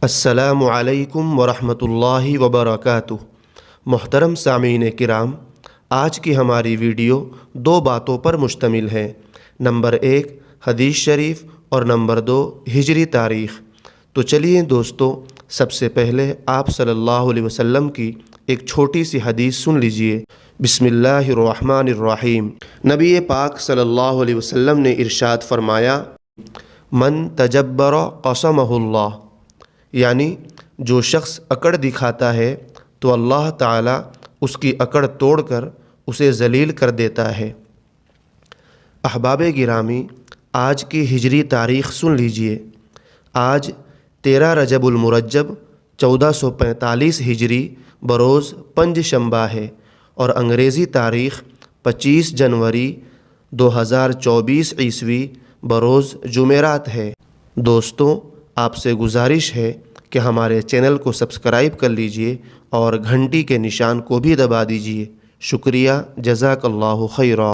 السلام علیکم ورحمۃ اللہ وبرکاتہ۔ محترم سامعین کرام، آج کی ہماری ویڈیو دو باتوں پر مشتمل ہے۔ نمبر 1 حدیث شریف اور نمبر 2 ہجری تاریخ۔ تو چلیے دوستو، سب سے پہلے آپ صلی اللہ علیہ وسلم کی ایک چھوٹی سی حدیث سن لیجئے۔ بسم اللہ الرحمن الرحیم۔ نبی پاک صلی اللہ علیہ وسلم نے ارشاد فرمایا، من تجبر قسمہ اللہ، یعنی جو شخص اکڑ دکھاتا ہے تو اللہ تعالیٰ اس کی اکڑ توڑ کر اسے ذلیل کر دیتا ہے۔ احباب گرامی، آج کی ہجری تاریخ سن لیجئے۔ آج 13 رجب المرجب 1445 ہجری بروز پنج شنبہ ہے اور انگریزی تاریخ 25 جنوری 2024 عیسوی بروز جمعرات ہے۔ دوستو، آپ سے گزارش ہے کہ ہمارے چینل کو سبسکرائب کر لیجئے اور گھنٹی کے نشان کو بھی دبا دیجئے۔ شکریہ، جزاک اللہ خیرا۔